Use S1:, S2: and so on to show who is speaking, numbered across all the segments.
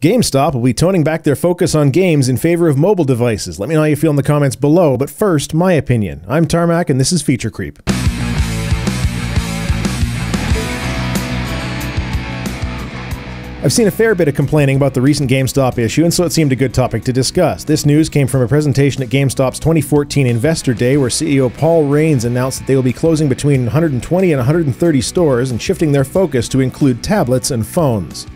S1: Gamestop will be toning back their focus on games in favor of mobile devices. Let me know how you feel in the comments below, but first, my opinion. I'm Tarmack and this is Feature Creep. I've seen a fair bit of complaining about the recent GameStop issue, and so it seemed a good topic to discuss. This news came from a presentation at GameStop's 2014 Investor Day, where CEO Paul Raines announced that they will be closing between 120 and 130 stores and shifting their focus to include tablets and phones.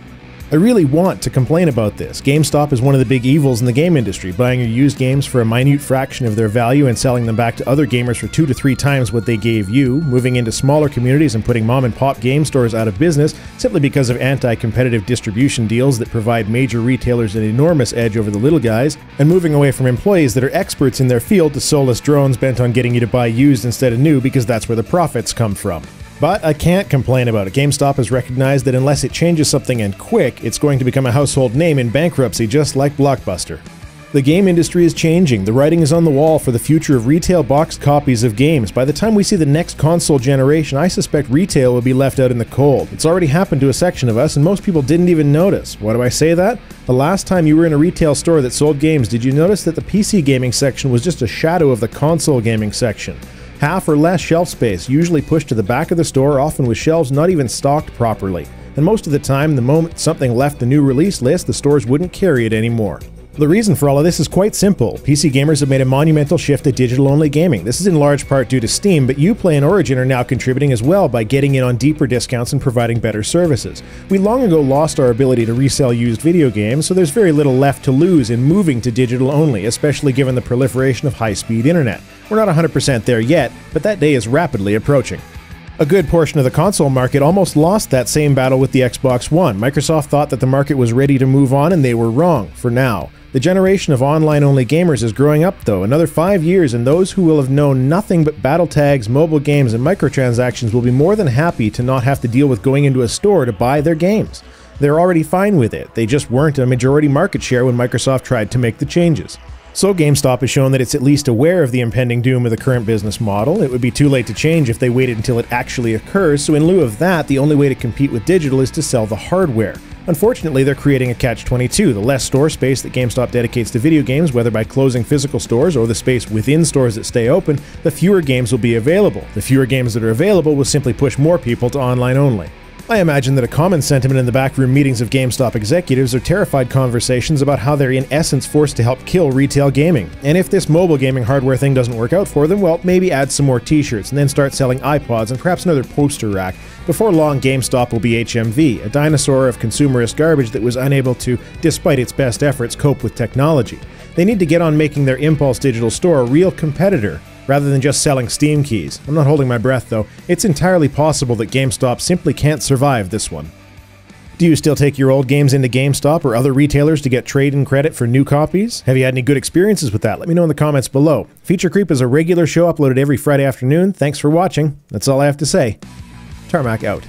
S1: I really want to complain about this. GameStop is one of the big evils in the game industry, buying your used games for a minute fraction of their value and selling them back to other gamers for 2 to 3 times what they gave you, moving into smaller communities and putting mom-and-pop game stores out of business simply because of anti-competitive distribution deals that provide major retailers an enormous edge over the little guys, and moving away from employees that are experts in their field to soulless drones bent on getting you to buy used instead of new because that's where the profits come from. But I can't complain about it. GameStop has recognized that unless it changes something and quick, it's going to become a household name in bankruptcy just like Blockbuster. The game industry is changing. The writing is on the wall for the future of retail boxed copies of games. By the time we see the next console generation, I suspect retail will be left out in the cold. It's already happened to a section of us, and most people didn't even notice. Why do I say that? The last time you were in a retail store that sold games, did you notice that the PC gaming section was just a shadow of the console gaming section? Half or less shelf space, usually pushed to the back of the store, often with shelves not even stocked properly. And most of the time, the moment something left the new release list, the stores wouldn't carry it anymore. The reason for all of this is quite simple. PC gamers have made a monumental shift to digital-only gaming. This is in large part due to Steam, but Uplay and Origin are now contributing as well by getting in on deeper discounts and providing better services. We long ago lost our ability to resell used video games, so there's very little left to lose in moving to digital-only, especially given the proliferation of high-speed internet. We're not 100% there yet, but that day is rapidly approaching. A good portion of the console market almost lost that same battle with the Xbox One. Microsoft thought that the market was ready to move on, and they were wrong, for now. The generation of online-only gamers is growing up, though. Another 5 years, and those who will have known nothing but battle tags, mobile games, and microtransactions will be more than happy to not have to deal with going into a store to buy their games. They're already fine with it. They just weren't a majority market share when Microsoft tried to make the changes. So GameStop has shown that it's at least aware of the impending doom of the current business model. It would be too late to change if they waited until it actually occurs, so in lieu of that, the only way to compete with digital is to sell the hardware. Unfortunately, they're creating a catch-22. The less store space that GameStop dedicates to video games, whether by closing physical stores or the space within stores that stay open, the fewer games will be available. The fewer games that are available will simply push more people to online only. I imagine that a common sentiment in the backroom meetings of GameStop executives are terrified conversations about how they're in essence forced to help kill retail gaming. And if this mobile gaming hardware thing doesn't work out for them, well, maybe add some more t-shirts and then start selling iPods and perhaps another poster rack. Before long, GameStop will be HMV, a dinosaur of consumerist garbage that was unable to, despite its best efforts, cope with technology. They need to get on making their Impulse digital store a real competitor, rather than just selling Steam keys. I'm not holding my breath though. It's entirely possible that GameStop simply can't survive this one. Do you still take your old games into GameStop or other retailers to get trade-in credit for new copies? Have you had any good experiences with that? Let me know in the comments below. Feature Creep is a regular show uploaded every Friday afternoon. Thanks for watching. That's all I have to say. Tarmack out.